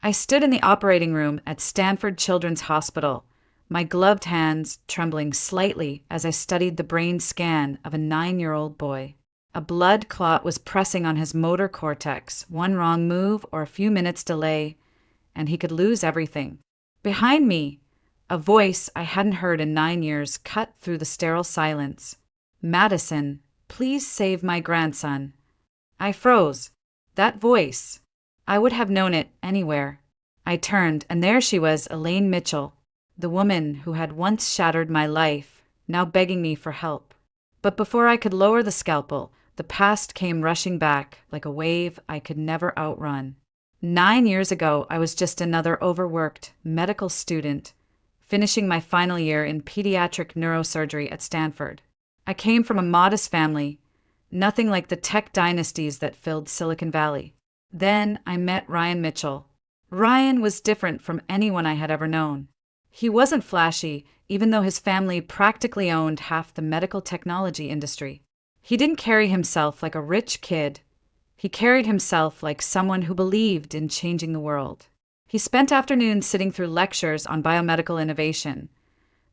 I stood in the operating room at Stanford Children's Hospital, my gloved hands trembling slightly as I studied the brain scan of a 9-year-old boy. A blood clot was pressing on his motor cortex. One wrong move or a few minutes delay, and he could lose everything. Behind me, a voice I hadn't heard in 9 years cut through the sterile silence. "Madison, please save my grandson." I froze. That voice. I would have known it anywhere. I turned, and there she was, Elaine Mitchell, the woman who had once shattered my life, now begging me for help. But before I could lower the scalpel, the past came rushing back like a wave I could never outrun. 9 years ago, I was just another overworked medical student, finishing my final year in pediatric neurosurgery at Stanford. I came from a modest family, nothing like the tech dynasties that filled Silicon Valley. Then I met Ryan Mitchell. Ryan was different from anyone I had ever known. He wasn't flashy, even though his family practically owned half the medical technology industry. He didn't carry himself like a rich kid. He carried himself like someone who believed in changing the world. He spent afternoons sitting through lectures on biomedical innovation,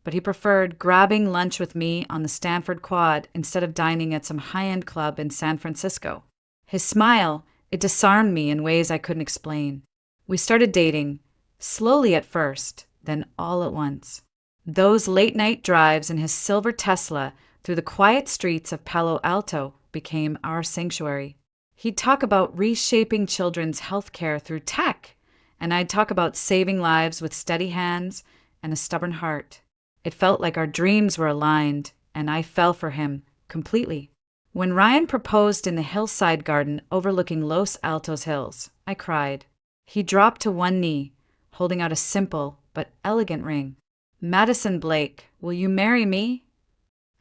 but he preferred grabbing lunch with me on the Stanford Quad instead of dining at some high-end club in San Francisco. His smile, it disarmed me in ways I couldn't explain. We started dating, slowly at first, then all at once. Those late-night drives in his silver Tesla through the quiet streets of Palo Alto became our sanctuary. He'd talk about reshaping children's health care through tech, and I'd talk about saving lives with steady hands and a stubborn heart. It felt like our dreams were aligned, and I fell for him completely. When Ryan proposed in the hillside garden overlooking Los Altos Hills, I cried. He dropped to one knee, holding out a simple but elegant ring. "Madison Blake, will you marry me?"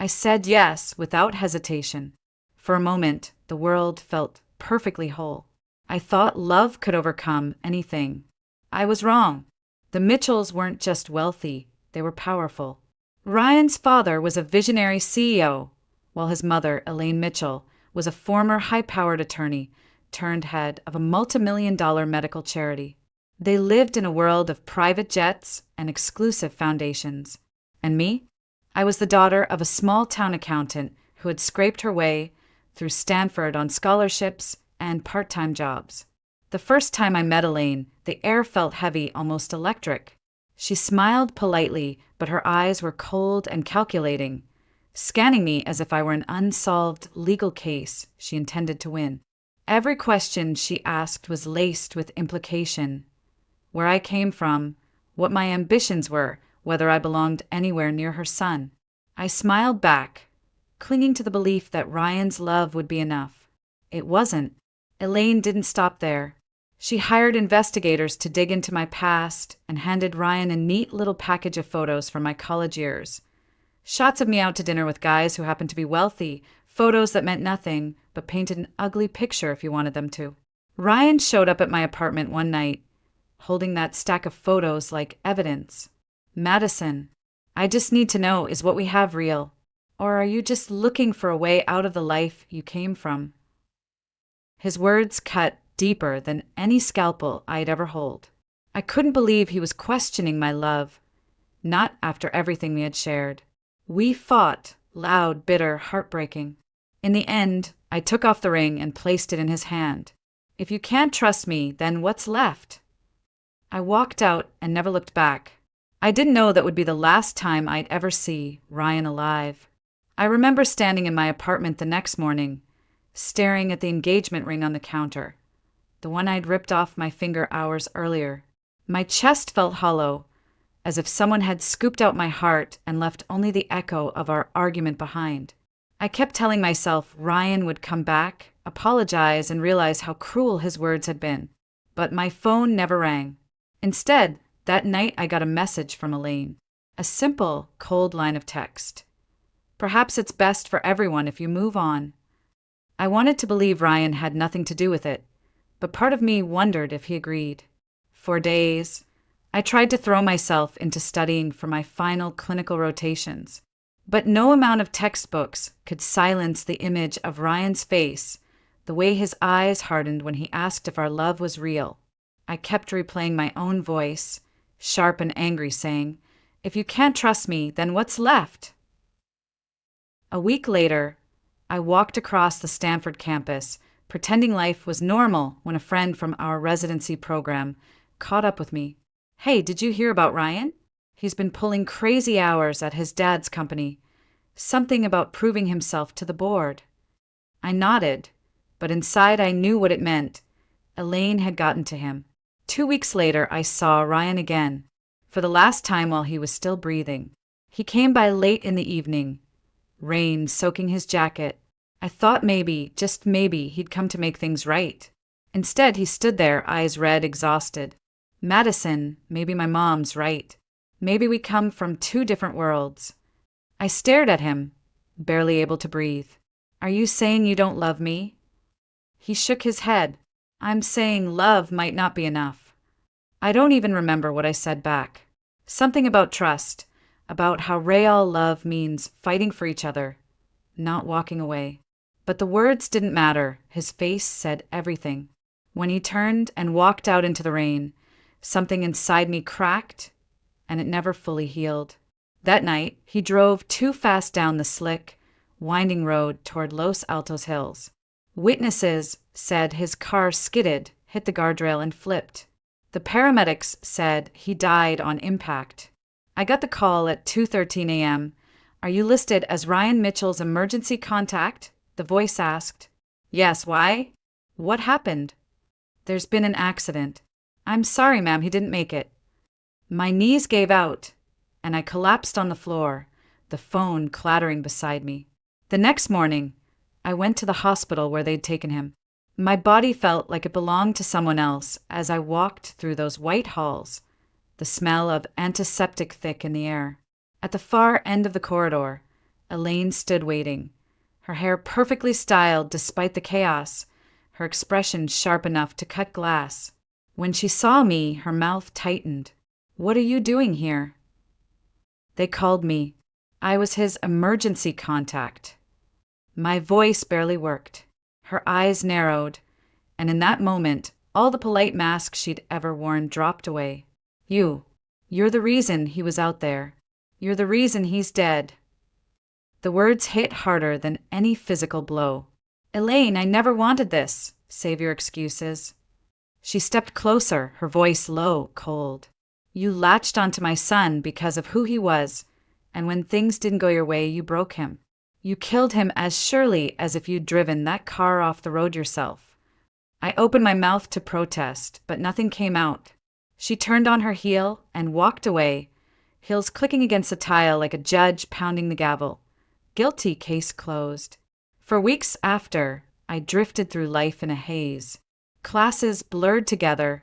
I said yes without hesitation. For a moment, the world felt perfectly whole. I thought love could overcome anything. I was wrong. The Mitchells weren't just wealthy, they were powerful. Ryan's father was a visionary CEO, while his mother, Elaine Mitchell, was a former high-powered attorney turned head of a multi-million-dollar medical charity. They lived in a world of private jets and exclusive foundations. And me? I was the daughter of a small-town accountant who had scraped her way through Stanford on scholarships and part-time jobs. The first time I met Elaine, the air felt heavy, almost electric. She smiled politely, but her eyes were cold and calculating, scanning me as if I were an unsolved legal case she intended to win. Every question she asked was laced with implication. Where I came from, what my ambitions were, whether I belonged anywhere near her son. I smiled back, clinging to the belief that Ryan's love would be enough. It wasn't. Elaine didn't stop there. She hired investigators to dig into my past and handed Ryan a neat little package of photos from my college years. Shots of me out to dinner with guys who happened to be wealthy, photos that meant nothing but painted an ugly picture if you wanted them to. Ryan showed up at my apartment one night, holding that stack of photos like evidence. "Madison, I just need to know, is what we have real? Or are you just looking for a way out of the life you came from?" His words cut deeper than any scalpel I'd ever hold. I couldn't believe he was questioning my love, not after everything we had shared. We fought, loud, bitter, heartbreaking. In the end, I took off the ring and placed it in his hand. "If you can't trust me, then what's left?" I walked out and never looked back. I didn't know that would be the last time I'd ever see Ryan alive. I remember standing in my apartment the next morning, staring at the engagement ring on the counter, the one I'd ripped off my finger hours earlier. My chest felt hollow, as if someone had scooped out my heart and left only the echo of our argument behind. I kept telling myself Ryan would come back, apologize, and realize how cruel his words had been. But my phone never rang. Instead, that night I got a message from Elaine. A simple, cold line of text. "Perhaps it's best for everyone if you move on." I wanted to believe Ryan had nothing to do with it, but part of me wondered if he agreed. For days, I tried to throw myself into studying for my final clinical rotations, but no amount of textbooks could silence the image of Ryan's face, the way his eyes hardened when he asked if our love was real. I kept replaying my own voice, sharp and angry, saying, "If you can't trust me, then what's left?" A week later, I walked across the Stanford campus, pretending life was normal when a friend from our residency program caught up with me. "Hey, did you hear about Ryan? He's been pulling crazy hours at his dad's company. Something about proving himself to the board." I nodded, but inside I knew what it meant. Elaine had gotten to him. 2 weeks later, I saw Ryan again, for the last time while he was still breathing. He came by late in the evening, rain soaking his jacket. I thought maybe, just maybe, he'd come to make things right. Instead, he stood there, eyes red, exhausted. "Madison, maybe my mom's right. Maybe we come from two different worlds." I stared at him, barely able to breathe. "Are you saying you don't love me?" He shook his head. "I'm saying love might not be enough." I don't even remember what I said back. Something about trust, about how real love means fighting for each other, not walking away. But the words didn't matter. His face said everything. When he turned and walked out into the rain, something inside me cracked, and it never fully healed. That night, he drove too fast down the slick, winding road toward Los Altos Hills. Witnesses said his car skidded, hit the guardrail, and flipped. The paramedics said he died on impact. I got the call at 2:13 a.m. "Are you listed as Ryan Mitchell's emergency contact?" the voice asked. "Yes, why?" "What happened?" "There's been an accident." "I'm sorry, ma'am, he didn't make it." My knees gave out, and I collapsed on the floor, the phone clattering beside me. The next morning, I went to the hospital where they'd taken him. My body felt like it belonged to someone else as I walked through those white halls, the smell of antiseptic thick in the air. At the far end of the corridor, Elaine stood waiting, her hair perfectly styled despite the chaos, her expression sharp enough to cut glass. When she saw me, her mouth tightened. "What are you doing here?" "They called me. I was his emergency contact." My voice barely worked. Her eyes narrowed, and in that moment, all the polite mask she'd ever worn dropped away. You're the reason he was out there. You're the reason he's dead." The words hit harder than any physical blow. "Elaine, I never wanted this. Save your excuses." She stepped closer, her voice low, cold. "You latched onto my son because of who he was, and when things didn't go your way, you broke him. You killed him as surely as if you'd driven that car off the road yourself." I opened my mouth to protest, but nothing came out. She turned on her heel and walked away, heels clicking against the tile like a judge pounding the gavel. Guilty, case closed. For weeks after, I drifted through life in a haze. Classes blurred together,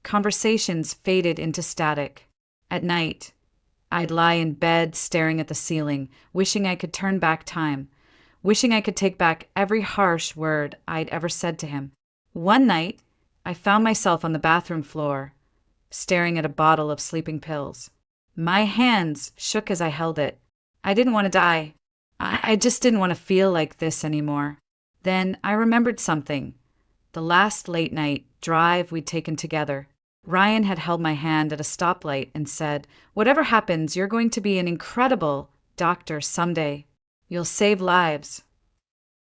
conversations faded into static. At night, I'd lie in bed staring at the ceiling, wishing I could turn back time, wishing I could take back every harsh word I'd ever said to him. One night, I found myself on the bathroom floor, staring at a bottle of sleeping pills. My hands shook as I held it. I didn't want to die. I just didn't want to feel like this anymore. Then I remembered something. The last late night drive we'd taken together. Ryan had held my hand at a stoplight and said, "Whatever happens, you're going to be an incredible doctor someday. You'll save lives."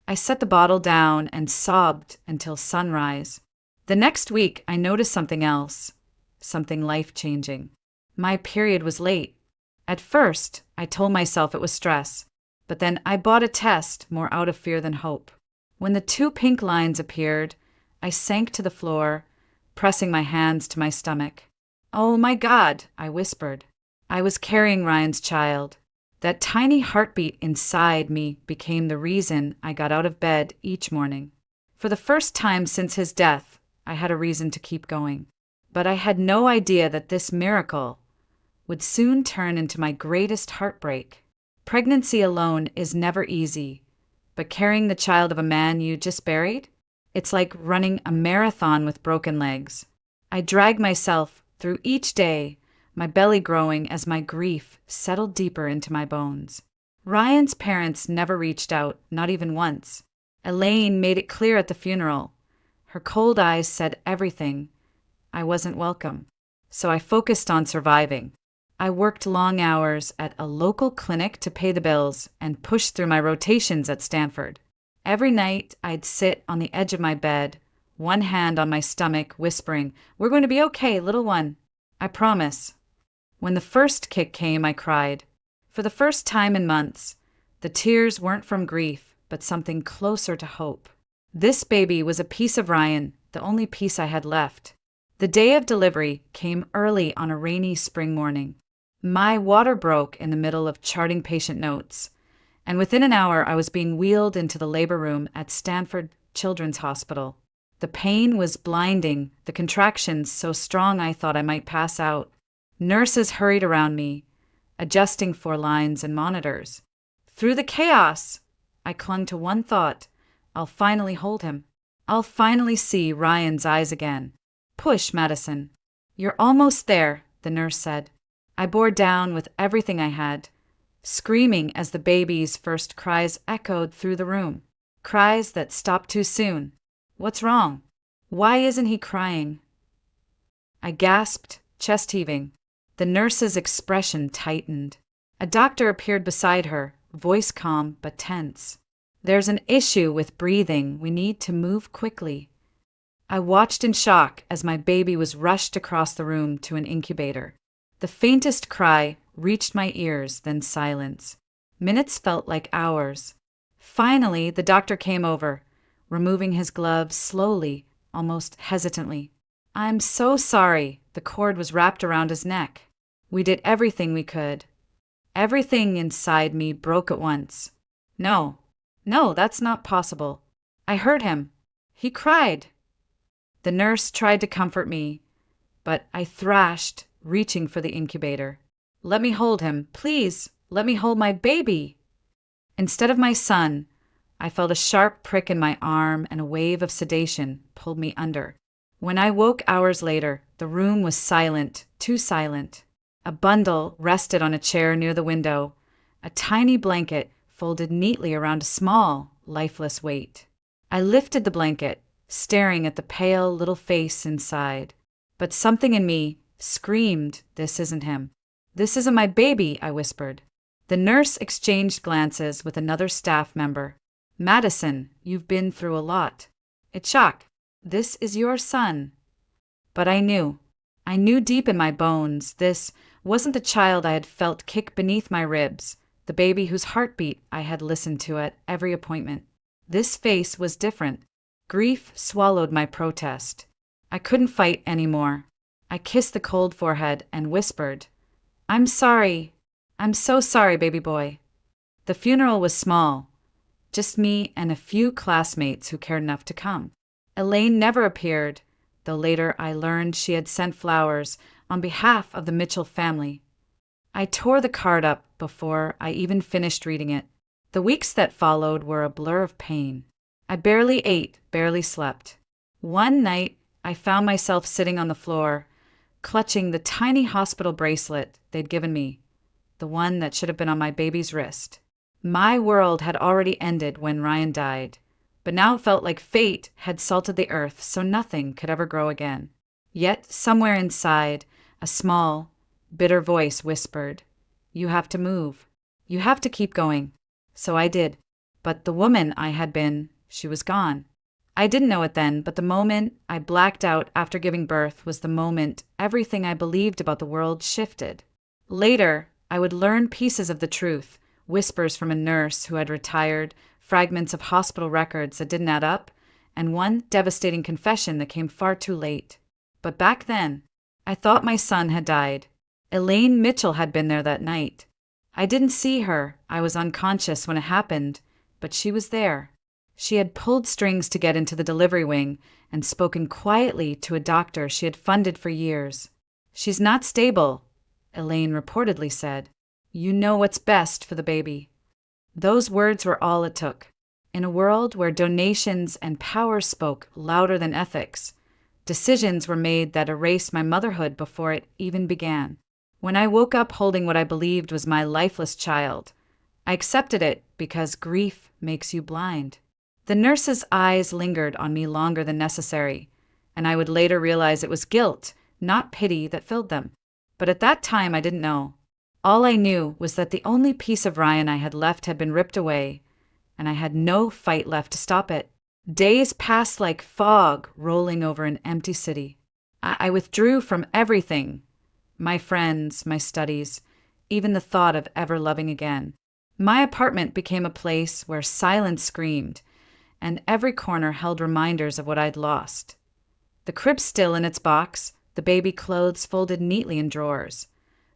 I set the bottle down and sobbed until sunrise. The next week, I noticed something else, something life-changing. My period was late. At first, I told myself it was stress, but then I bought a test more out of fear than hope. When the 2 pink lines appeared, I sank to the floor, pressing my hands to my stomach. "Oh my God," I whispered. I was carrying Ryan's child. That tiny heartbeat inside me became the reason I got out of bed each morning. For the first time since his death, I had a reason to keep going. But I had no idea that this miracle would soon turn into my greatest heartbreak. Pregnancy alone is never easy, but carrying the child of a man you just buried? It's like running a marathon with broken legs. I dragged myself through each day, my belly growing as my grief settled deeper into my bones. Ryan's parents never reached out, not even once. Elaine made it clear at the funeral. Her cold eyes said everything. I wasn't welcome. So I focused on surviving. I worked long hours at a local clinic to pay the bills and pushed through my rotations at Stanford. Every night, I'd sit on the edge of my bed, one hand on my stomach, whispering, "We're going to be okay, little one. I promise." When the first kick came, I cried. For the first time in months, the tears weren't from grief, but something closer to hope. This baby was a piece of Ryan, the only piece I had left. The day of delivery came early on a rainy spring morning. My water broke in the middle of charting patient notes, and within an hour I was being wheeled into the labor room at Stanford Children's Hospital. The pain was blinding, the contractions so strong I thought I might pass out. Nurses hurried around me, adjusting 4 lines and monitors. Through the chaos, I clung to one thought: I'll finally hold him. I'll finally see Ryan's eyes again. "Push, Madison. You're almost there," the nurse said. I bore down with everything I had, screaming as the baby's first cries echoed through the room. Cries that stopped too soon. "What's wrong? Why isn't he crying?" I gasped, chest heaving. The nurse's expression tightened. A doctor appeared beside her, voice calm but tense. "There's an issue with breathing. We need to move quickly." I watched in shock as my baby was rushed across the room to an incubator. The faintest cry reached my ears, then silence. Minutes felt like hours. Finally, the doctor came over, removing his gloves slowly, almost hesitantly. "I'm so sorry." The cord was wrapped around his neck. We did everything we could. Everything inside me broke at once. No, that's not possible. I heard him. He cried. The nurse tried to comfort me, but I thrashed, reaching for the incubator. "Let me hold him, please. Let me hold my baby." Instead of my son, I felt a sharp prick in my arm and a wave of sedation pulled me under. When I woke hours later, the room was silent, too silent. A bundle rested on a chair near the window, a tiny blanket folded neatly around a small, lifeless weight. I lifted the blanket, staring at the pale little face inside. But something in me screamed, "This isn't him. This isn't my baby," I whispered. The nurse exchanged glances with another staff member. "Madison, you've been through a lot. It's shock. This is your son." But I knew deep in my bones, this wasn't the child I had felt kick beneath my ribs, the baby whose heartbeat I had listened to at every appointment. This face was different. Grief swallowed my protest. I couldn't fight anymore. I kissed the cold forehead and whispered, "I'm sorry. I'm so sorry, baby boy." The funeral was small, just me and a few classmates who cared enough to come. Elaine never appeared, though later I learned she had sent flowers on behalf of the Mitchell family. I tore the card up before I even finished reading it. The weeks that followed were a blur of pain. I barely ate, barely slept. One night, I found myself sitting on the floor, clutching the tiny hospital bracelet they'd given me, the one that should have been on my baby's wrist. My world had already ended when Ryan died, but now it felt like fate had salted the earth so nothing could ever grow again. Yet somewhere inside, a small, bitter voice whispered, "You have to move. You have to keep going." So I did. But the woman I had been, she was gone. I didn't know it then, but the moment I blacked out after giving birth was the moment everything I believed about the world shifted. Later, I would learn pieces of the truth, whispers from a nurse who had retired, fragments of hospital records that didn't add up, and one devastating confession that came far too late. But back then, I thought my son had died. Elaine Mitchell had been there that night. I didn't see her. I was unconscious when it happened, but she was there. She had pulled strings to get into the delivery wing and spoken quietly to a doctor she had funded for years. "She's not stable," Elaine reportedly said. "You know what's best for the baby." Those words were all it took. In a world where donations and power spoke louder than ethics, decisions were made that erased my motherhood before it even began. When I woke up holding what I believed was my lifeless child, I accepted it because grief makes you blind. The nurse's eyes lingered on me longer than necessary, and I would later realize it was guilt, not pity, that filled them. But at that time, I didn't know. All I knew was that the only piece of Ryan I had left had been ripped away, and I had no fight left to stop it. Days passed like fog rolling over an empty city. I withdrew from everything, my friends, my studies, even the thought of ever loving again. My apartment became a place where silence screamed, and every corner held reminders of what I'd lost. The crib still in its box, the baby clothes folded neatly in drawers,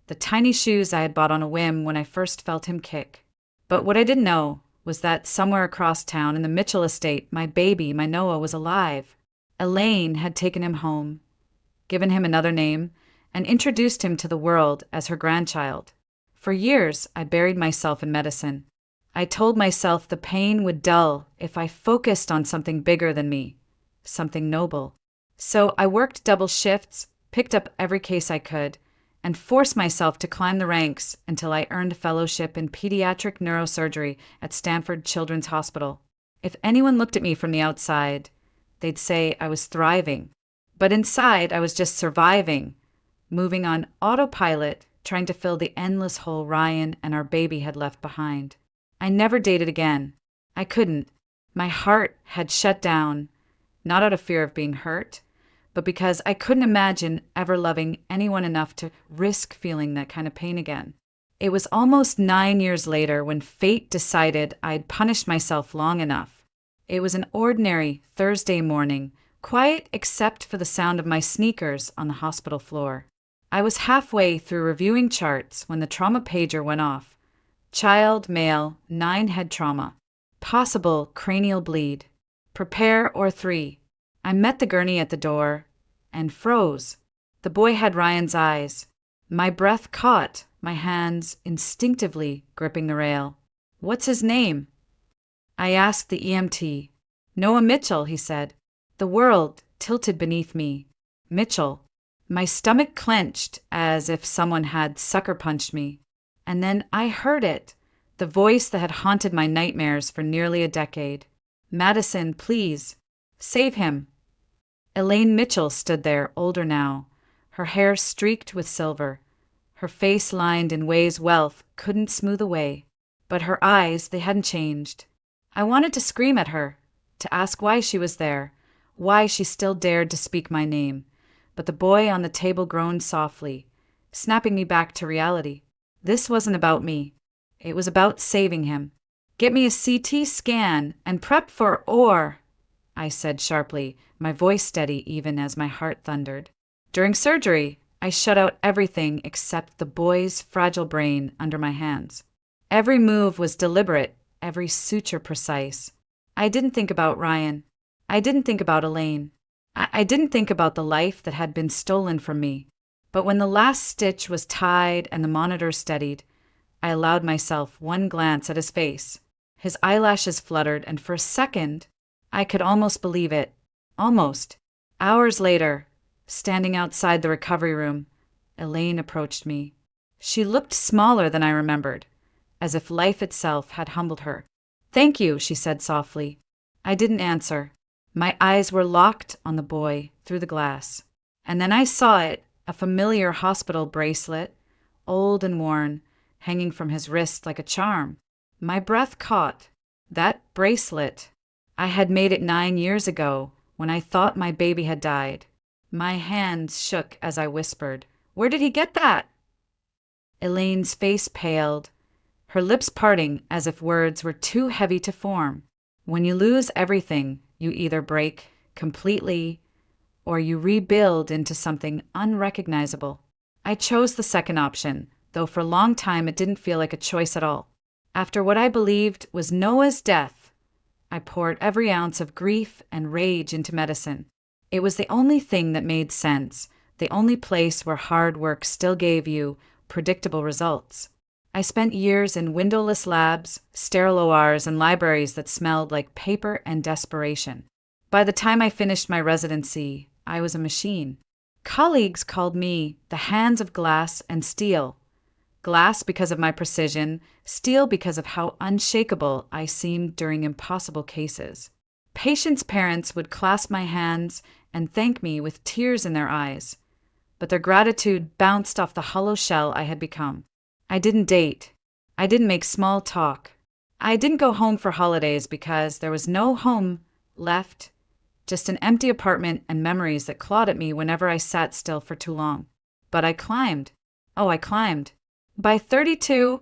the tiny shoes I had bought on a whim when I first felt him kick. But what I didn't know was that somewhere across town in the Mitchell estate, my baby, my Noah, was alive. Elaine had taken him home, given him another name, and introduced him to the world as her grandchild. For years, I buried myself in medicine. I told myself the pain would dull if I focused on something bigger than me, something noble. So I worked double shifts, picked up every case I could, and forced myself to climb the ranks until I earned a fellowship in pediatric neurosurgery at Stanford Children's Hospital. If anyone looked at me from the outside, they'd say I was thriving. But inside, I was just surviving, moving on autopilot, trying to fill the endless hole Ryan and our baby had left behind. I never dated again. I couldn't. My heart had shut down, not out of fear of being hurt, but because I couldn't imagine ever loving anyone enough to risk feeling that kind of pain again. It was almost 9 years later when fate decided I'd punished myself long enough. It was an ordinary Thursday morning, quiet except for the sound of my sneakers on the hospital floor. I was halfway through reviewing charts when the trauma pager went off. Child, male, 9 head trauma. Possible cranial bleed. Prepare or 3. I met the gurney at the door and froze. The boy had Ryan's eyes. My breath caught, my hands instinctively gripping the rail. "What's his name?" I asked the EMT. "Noah Mitchell," he said. The world tilted beneath me. Mitchell. My stomach clenched as if someone had sucker punched me. And then I heard it, the voice that had haunted my nightmares for nearly a decade. "Madison, please, save him." Elaine Mitchell stood there, older now, her hair streaked with silver, her face lined in ways wealth couldn't smooth away. But her eyes, they hadn't changed. I wanted to scream at her, to ask why she was there, why she still dared to speak my name. But the boy on the table groaned softly, snapping me back to reality. This wasn't about me. It was about saving him. "Get me a CT scan and prep for OR," I said sharply, my voice steady even as my heart thundered. During surgery, I shut out everything except the boy's fragile brain under my hands. Every move was deliberate, every suture precise. I didn't think about Ryan. I didn't think about Elaine. I didn't think about the life that had been stolen from me. But when the last stitch was tied and the monitor steadied, I allowed myself one glance at his face. His eyelashes fluttered, and for a second, I could almost believe it. Almost. Hours later, standing outside the recovery room, Elaine approached me. She looked smaller than I remembered, as if life itself had humbled her. "Thank you," she said softly. I didn't answer. My eyes were locked on the boy through the glass. And then I saw it, a familiar hospital bracelet, old and worn, hanging from his wrist like a charm. My breath caught. That bracelet. I had made it 9 years ago, when I thought my baby had died. My hands shook as I whispered, "Where did he get that?" Elaine's face paled, her lips parting as if words were too heavy to form. When you lose everything, you either break completely or you rebuild into something unrecognizable. I chose the second option, though for a long time it didn't feel like a choice at all. After what I believed was Noah's death, I poured every ounce of grief and rage into medicine. It was the only thing that made sense, the only place where hard work still gave you predictable results. I spent years in windowless labs, sterile ORs, and libraries that smelled like paper and desperation. By the time I finished my residency, I was a machine. Colleagues called me the hands of glass and steel. Glass because of my precision, steel because of how unshakable I seemed during impossible cases. Patients' parents would clasp my hands and thank me with tears in their eyes. But their gratitude bounced off the hollow shell I had become. I didn't date. I didn't make small talk. I didn't go home for holidays because there was no home left, just an empty apartment and memories that clawed at me whenever I sat still for too long. But I climbed. Oh, I climbed. By 32,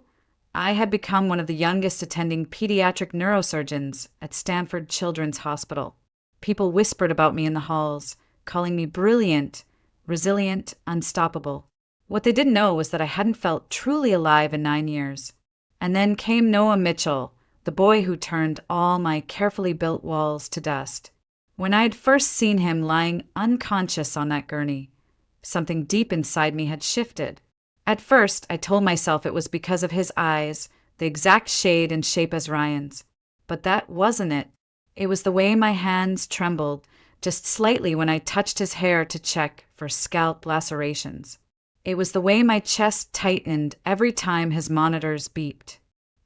I had become one of the youngest attending pediatric neurosurgeons at Stanford Children's Hospital. People whispered about me in the halls, calling me brilliant, resilient, unstoppable. What they didn't know was that I hadn't felt truly alive in 9 years. And then came Noah Mitchell, the boy who turned all my carefully built walls to dust. When I had first seen him lying unconscious on that gurney, something deep inside me had shifted. At first, I told myself it was because of his eyes, the exact shade and shape as Ryan's. But that wasn't it. It was the way my hands trembled, just slightly when I touched his hair to check for scalp lacerations. It was the way my chest tightened every time his monitors beeped.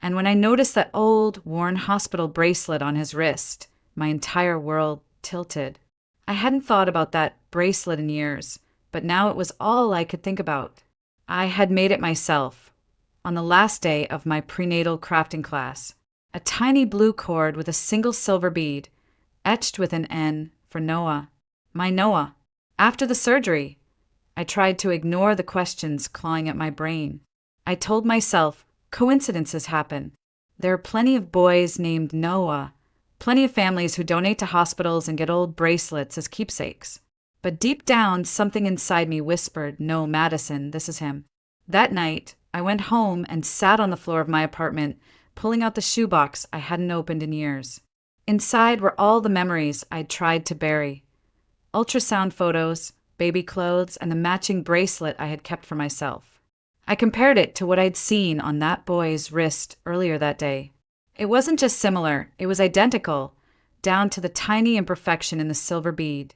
And when I noticed that old, worn hospital bracelet on his wrist, my entire world tilted. I hadn't thought about that bracelet in years, but now it was all I could think about. I had made it myself, on the last day of my prenatal crafting class. A tiny blue cord with a single silver bead, etched with an N for Noah. My Noah. After the surgery, I tried to ignore the questions clawing at my brain. I told myself, coincidences happen. There are plenty of boys named Noah, plenty of families who donate to hospitals and get old bracelets as keepsakes. But deep down, something inside me whispered, no, Madison, this is him. That night, I went home and sat on the floor of my apartment, pulling out the shoebox I hadn't opened in years. Inside were all the memories I'd tried to bury. Ultrasound photos, baby clothes, and the matching bracelet I had kept for myself. I compared it to what I'd seen on that boy's wrist earlier that day. It wasn't just similar, it was identical, down to the tiny imperfection in the silver bead,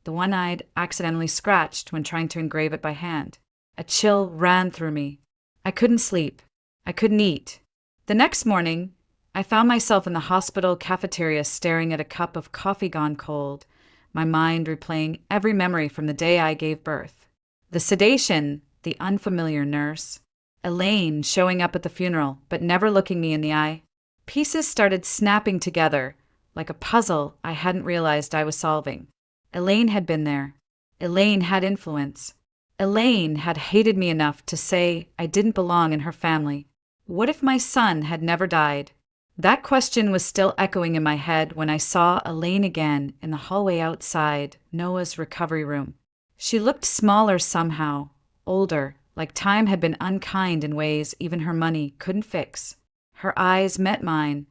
the one I'd accidentally scratched when trying to engrave it by hand. A chill ran through me. I couldn't sleep. I couldn't eat. The next morning, I found myself in the hospital cafeteria staring at a cup of coffee gone cold, my mind replaying every memory from the day I gave birth. The sedation, the unfamiliar nurse, Elaine showing up at the funeral but never looking me in the eye. Pieces started snapping together, like a puzzle I hadn't realized I was solving. Elaine had been there. Elaine had influence. Elaine had hated me enough to say I didn't belong in her family. What if my son had never died? That question was still echoing in my head when I saw Elaine again in the hallway outside Noah's recovery room. She looked smaller somehow, older, like time had been unkind in ways even her money couldn't fix. Her eyes met mine,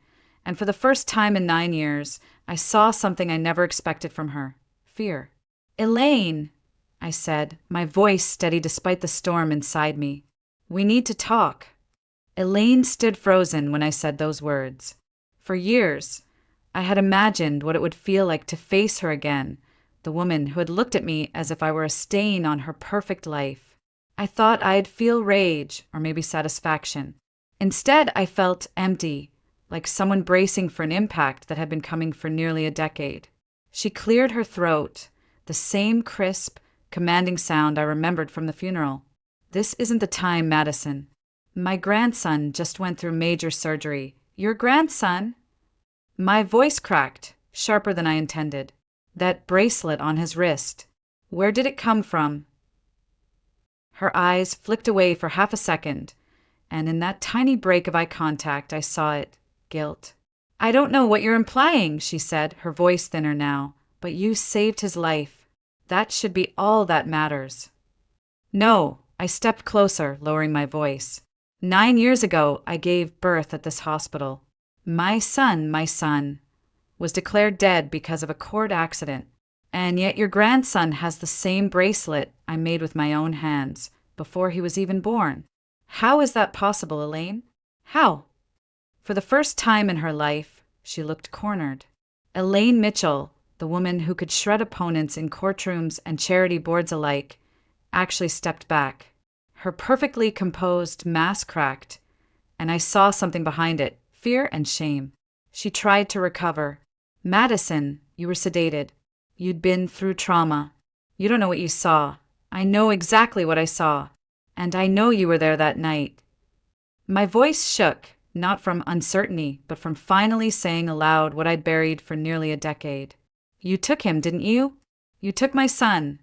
and for the first time in 9 years, I saw something I never expected from her. Fear. Elaine, I said, my voice steady despite the storm inside me. We need to talk. Elaine stood frozen when I said those words. For years, I had imagined what it would feel like to face her again, the woman who had looked at me as if I were a stain on her perfect life. I thought I'd feel rage or maybe satisfaction. Instead, I felt empty, like someone bracing for an impact that had been coming for nearly a decade. She cleared her throat, the same crisp, commanding sound I remembered from the funeral. This isn't the time, Madison. My grandson just went through major surgery. Your grandson? My voice cracked, sharper than I intended. That bracelet on his wrist. Where did it come from? Her eyes flicked away for half a second, and in that tiny break of eye contact, I saw it. Guilt. I don't know what you're implying, she said, her voice thinner now, but you saved his life. That should be all that matters. No, I stepped closer, lowering my voice. 9 years ago, I gave birth at this hospital. My son, was declared dead because of a cord accident. And yet your grandson has the same bracelet I made with my own hands before he was even born. How is that possible, Elaine? How? For the first time in her life, she looked cornered. Elaine Mitchell, the woman who could shred opponents in courtrooms and charity boards alike, actually stepped back. Her perfectly composed mask cracked, and I saw something behind it, fear and shame. She tried to recover. Madison, you were sedated. You'd been through trauma. You don't know what you saw. I know exactly what I saw. And I know you were there that night. My voice shook, not from uncertainty, but from finally saying aloud what I'd buried for nearly a decade. You took him, didn't you? You took my son.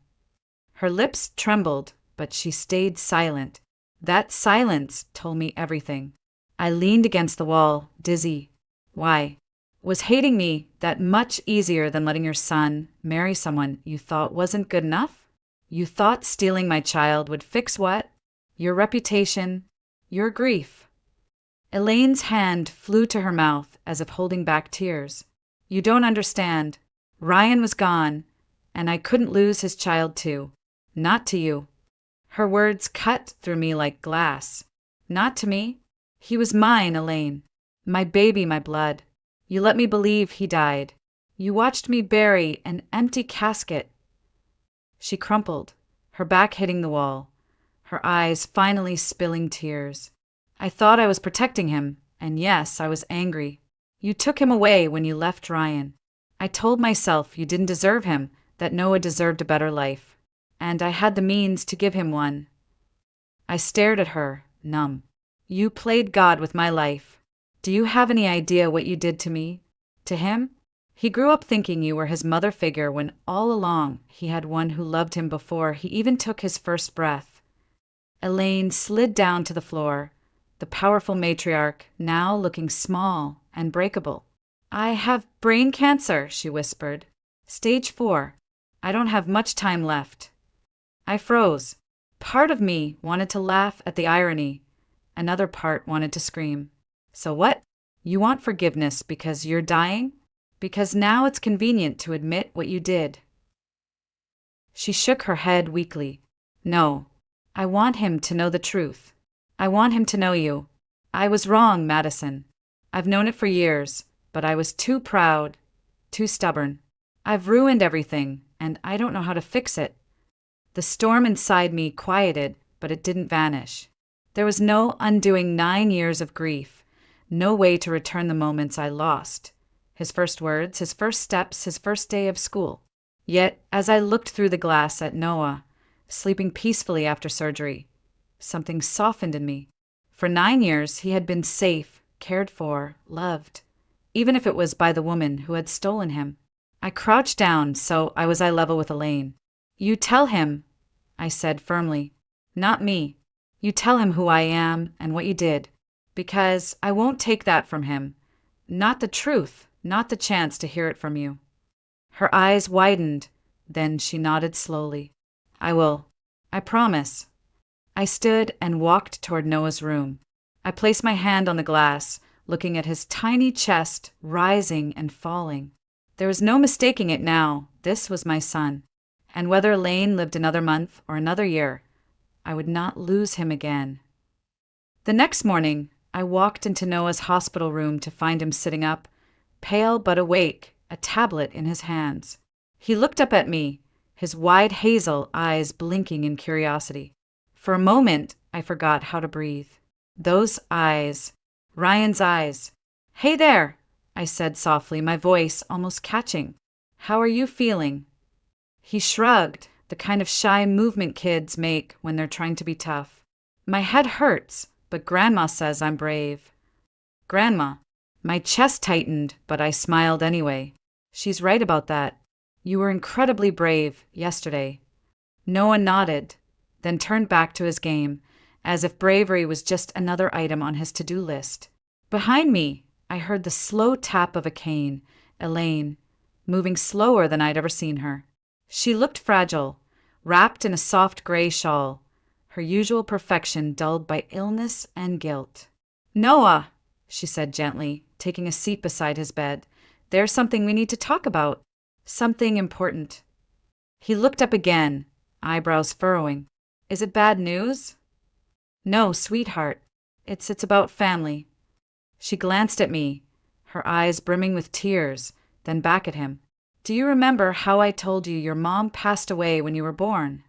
Her lips trembled, but she stayed silent. That silence told me everything. I leaned against the wall, dizzy. Why? Was hating me that much easier than letting your son marry someone you thought wasn't good enough? You thought stealing my child would fix what? Your reputation, your grief. Elaine's hand flew to her mouth as if holding back tears. You don't understand. Ryan was gone, and I couldn't lose his child too. Not to you. Her words cut through me like glass. Not to me. He was mine, Elaine. My baby, my blood. You let me believe he died. You watched me bury an empty casket. She crumpled, her back hitting the wall, her eyes finally spilling tears. I thought I was protecting him, and yes, I was angry. You took him away when you left Ryan. I told myself you didn't deserve him, that Noah deserved a better life. And I had the means to give him one. I stared at her, numb. You played God with my life. Do you have any idea what you did to me? To him? He grew up thinking you were his mother figure when all along he had one who loved him before he even took his first breath. Elaine slid down to the floor, the powerful matriarch now looking small and breakable. I have brain cancer, she whispered. Stage 4. I don't have much time left. I froze. Part of me wanted to laugh at the irony. Another part wanted to scream. So what? You want forgiveness because you're dying? Because now it's convenient to admit what you did. She shook her head weakly. No, I want him to know the truth. I want him to know you. I was wrong, Madison. I've known it for years, but I was too proud, too stubborn. I've ruined everything, and I don't know how to fix it. The storm inside me quieted, but it didn't vanish. There was no undoing 9 years of grief, no way to return the moments I lost. His first words, his first steps, his first day of school. Yet, as I looked through the glass at Noah, sleeping peacefully after surgery, something softened in me. For 9 years, he had been safe, cared for, loved, even if it was by the woman who had stolen him. I crouched down so I was eye level with Elaine. You tell him, I said firmly. Not me. You tell him who I am and what you did. Because I won't take that from him. Not the truth, not the chance to hear it from you. Her eyes widened, then she nodded slowly. I will. I promise. I stood and walked toward Noah's room. I placed my hand on the glass, looking at his tiny chest rising and falling. There was no mistaking it now. This was my son. And whether Elaine lived another month or another year, I would not lose him again. The next morning, I walked into Noah's hospital room to find him sitting up, pale but awake, a tablet in his hands. He looked up at me, his wide hazel eyes blinking in curiosity. For a moment, I forgot how to breathe. Those eyes, Ryan's eyes. Hey there, I said softly, my voice almost catching. How are you feeling? He shrugged, the kind of shy movement kids make when they're trying to be tough. My head hurts, but Grandma says I'm brave. Grandma. My chest tightened, but I smiled anyway. She's right about that. You were incredibly brave yesterday. Noah nodded, then turned back to his game, as if bravery was just another item on his to-do list. Behind me, I heard the slow tap of a cane, Elaine, moving slower than I'd ever seen her. She looked fragile, wrapped in a soft gray shawl, her usual perfection dulled by illness and guilt. Noah, she said gently, taking a seat beside his bed. There's something we need to talk about. Something important. He looked up again, eyebrows furrowing. Is it bad news? No, sweetheart. It's about family. She glanced at me, her eyes brimming with tears, then back at him. Do you remember how I told you your mom passed away when you were born?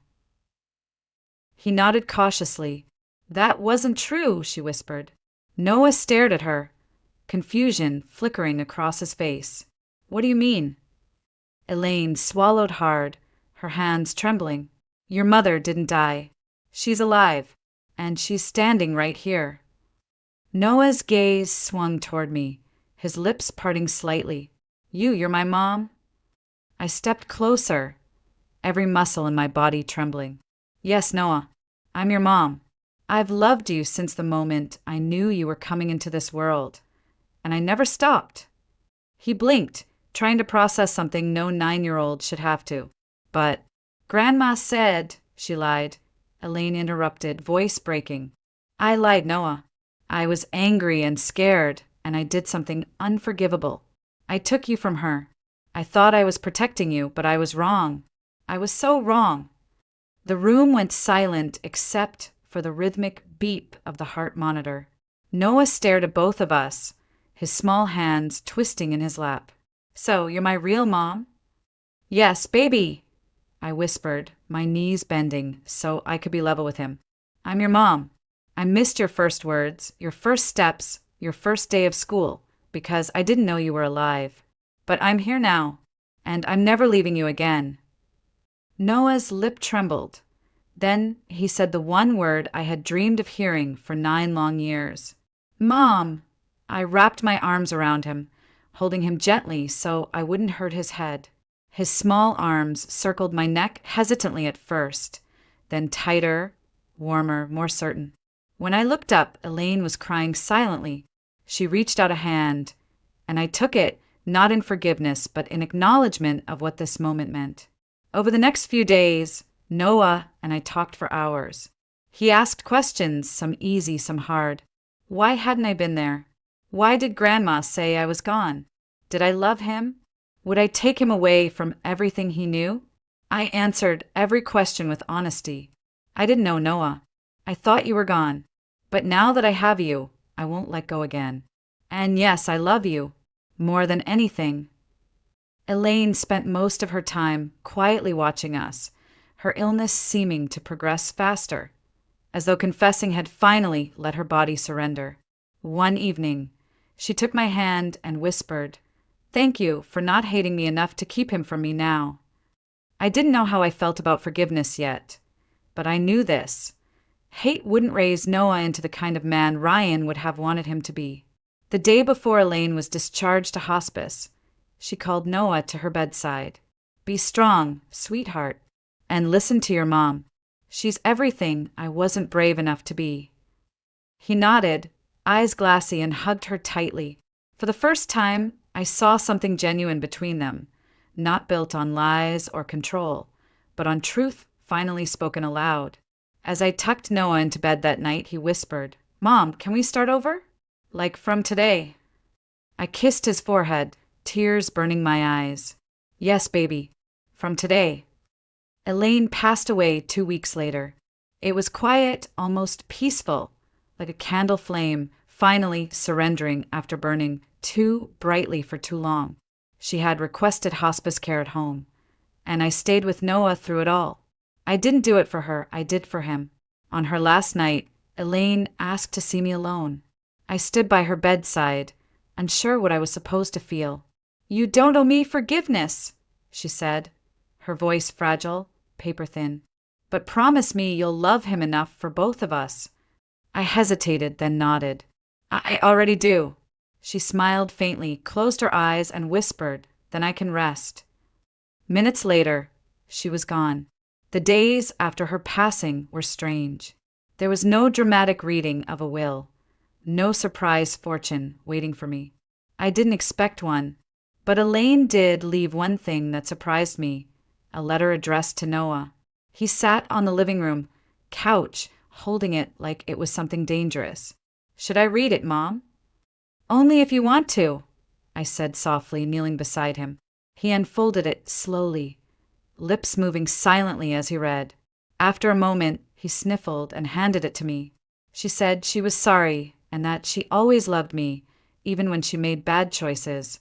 He nodded cautiously. That wasn't true, she whispered. Noah stared at her, confusion flickering across his face. What do you mean? Elaine swallowed hard, her hands trembling. Your mother didn't die. She's alive, and she's standing right here. Noah's gaze swung toward me, his lips parting slightly. You're my mom? I stepped closer, every muscle in my body trembling. Yes, Noah, I'm your mom. I've loved you since the moment I knew you were coming into this world, and I never stopped. He blinked, trying to process something no 9-year-old should have to. But Grandma said, she lied. Elaine interrupted, voice breaking. I lied, Noah. I was angry and scared, and I did something unforgivable. I took you from her. I thought I was protecting you, but I was wrong. I was so wrong. The room went silent except for the rhythmic beep of the heart monitor. Noah stared at both of us, his small hands twisting in his lap. So, you're my real mom? Yes, baby, I whispered, my knees bending so I could be level with him. I'm your mom. I missed your first words, your first steps, your first day of school, because I didn't know you were alive. But I'm here now, and I'm never leaving you again. Noah's lip trembled. Then he said the one word I had dreamed of hearing for 9 long years. Mom! I wrapped my arms around him, holding him gently so I wouldn't hurt his head. His small arms circled my neck hesitantly at first, then tighter, warmer, more certain. When I looked up, Elaine was crying silently. She reached out a hand, and I took it, not in forgiveness, but in acknowledgement of what this moment meant. Over the next few days, Noah and I talked for hours. He asked questions, some easy, some hard. Why hadn't I been there? Why did Grandma say I was gone? Did I love him? Would I take him away from everything he knew? I answered every question with honesty. I didn't know Noah. I thought you were gone. But now that I have you, I won't let go again. And yes, I love you. More than anything. Elaine spent most of her time quietly watching us, her illness seeming to progress faster, as though confessing had finally let her body surrender. One evening, she took my hand and whispered, "Thank you for not hating me enough to keep him from me now." I didn't know how I felt about forgiveness yet, but I knew this. Hate wouldn't raise Noah into the kind of man Ryan would have wanted him to be. The day before Elaine was discharged to hospice, she called Noah to her bedside. Be strong, sweetheart, and listen to your mom. She's everything I wasn't brave enough to be. He nodded, eyes glassy, and hugged her tightly. For the first time, I saw something genuine between them, not built on lies or control, but on truth finally spoken aloud. As I tucked Noah into bed that night, he whispered, "Mom, can we start over? Like from today?" I kissed his forehead, tears burning my eyes. Yes, baby, from today. Elaine passed away 2 weeks later. It was quiet, almost peaceful, like a candle flame finally surrendering after burning too brightly for too long. She had requested hospice care at home, and I stayed with Noah through it all. I didn't do it for her, I did for him. On her last night, Elaine asked to see me alone. I stood by her bedside, unsure what I was supposed to feel. "You don't owe me forgiveness," she said, her voice fragile, paper-thin. "But promise me you'll love him enough for both of us." I hesitated, then nodded. I already do." She smiled faintly, closed her eyes, and whispered, "Then I can rest." Minutes later, she was gone. The days after her passing were strange. There was no dramatic reading of a will, no surprise fortune waiting for me. I didn't expect one, but Elaine did leave one thing that surprised me, a letter addressed to Noah. He sat on the living room couch, holding it like it was something dangerous. "Should I read it, Mom?" "Only if you want to," I said softly, kneeling beside him. He unfolded it slowly, lips moving silently as he read. After a moment, he sniffled and handed it to me. She said she was sorry and that she always loved me, even when she made bad choices.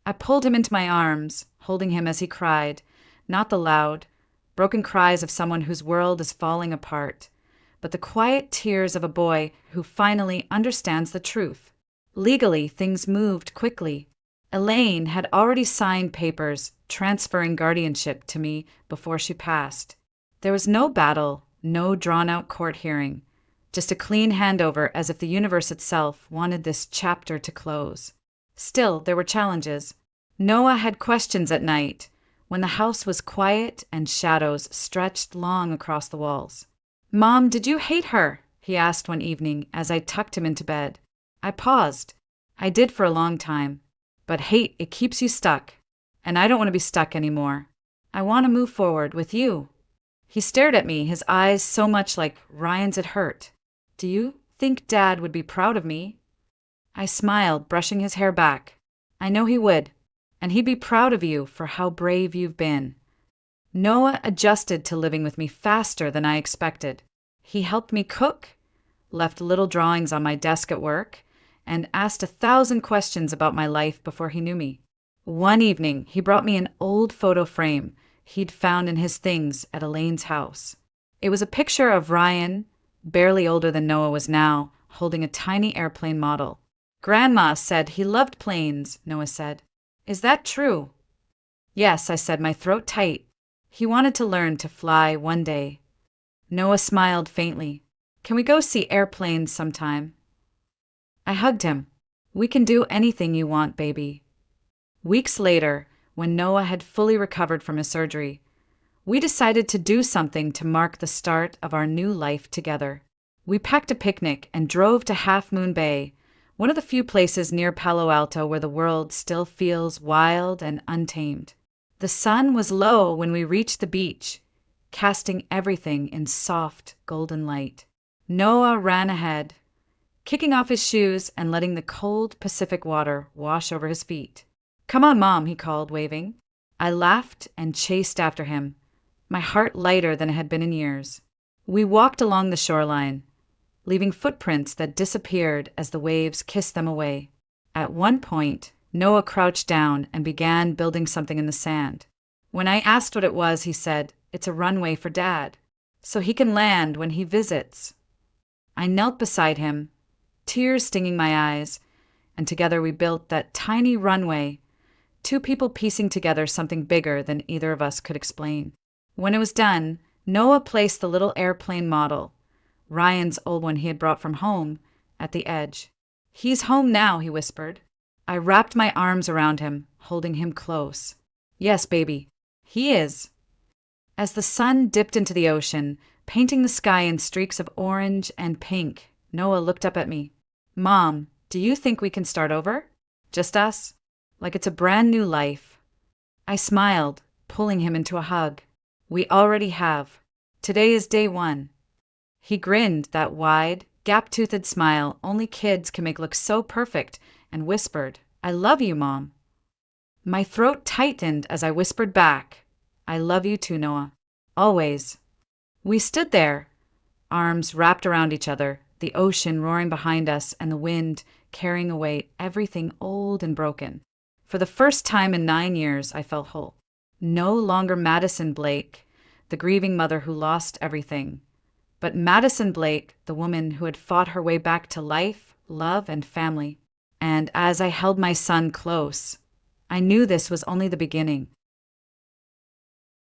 I pulled him into my arms, holding him as he cried, not the loud, broken cries of someone whose world is falling apart, but the quiet tears of a boy who finally understands the truth. Legally, things moved quickly. Elaine had already signed papers transferring guardianship to me before she passed. There was no battle, no drawn-out court hearing, just a clean handover as if the universe itself wanted this chapter to close. Still, there were challenges. Noah had questions at night, when the house was quiet and shadows stretched long across the walls. "Mom, did you hate her?" he asked one evening as I tucked him into bed. I paused. I did for a long time. But hate, it keeps you stuck. And I don't want to be stuck anymore. I want to move forward with you. He stared at me, his eyes so much like Ryan's had hurt. "Do you think Dad would be proud of me?" I smiled, brushing his hair back. "I know he would. And he'd be proud of you for how brave you've been." Noah adjusted to living with me faster than I expected. He helped me cook, left little drawings on my desk at work, and asked 1,000 questions about my life before he knew me. One evening, he brought me an old photo frame he'd found in his things at Elaine's house. It was a picture of Ryan, barely older than Noah was now, holding a tiny airplane model. "Grandma said he loved planes," Noah said. "Is that true?" "Yes," I said, my throat tight. He wanted to learn to fly one day. Noah smiled faintly. "Can we go see airplanes sometime?" I hugged him. "We can do anything you want, baby." Weeks later, when Noah had fully recovered from his surgery, we decided to do something to mark the start of our new life together. We packed a picnic and drove to Half Moon Bay, one of the few places near Palo Alto where the world still feels wild and untamed. The sun was low when we reached the beach, casting everything in soft, golden light. Noah ran ahead, kicking off his shoes and letting the cold Pacific water wash over his feet. "Come on, Mom," he called, waving. I laughed and chased after him, my heart lighter than it had been in years. We walked along the shoreline, leaving footprints that disappeared as the waves kissed them away. At one point, Noah crouched down and began building something in the sand. When I asked what it was, he said, "It's a runway for Dad, so he can land when he visits." I knelt beside him, tears stinging my eyes, and together we built that tiny runway, two people piecing together something bigger than either of us could explain. When it was done, Noah placed the little airplane model, Ryan's old one he had brought from home, at the edge. "He's home now," he whispered. I wrapped my arms around him, holding him close. "Yes, baby, he is." As the sun dipped into the ocean, painting the sky in streaks of orange and pink, Noah looked up at me. "Mom, do you think we can start over? Just us? Like it's a brand new life?" I smiled, pulling him into a hug. "We already have. Today is day one." He grinned, that wide, gap-toothed smile only kids can make look so perfect, and whispered, "I love you, Mom." My throat tightened as I whispered back, "I love you too, Noah. Always." We stood there, arms wrapped around each other, the ocean roaring behind us and the wind carrying away everything old and broken. For the first time in 9 years, I felt whole. No longer Madison Blake, the grieving mother who lost everything, but Madison Blake, the woman who had fought her way back to life, love, and family. And as I held my son close, I knew this was only the beginning.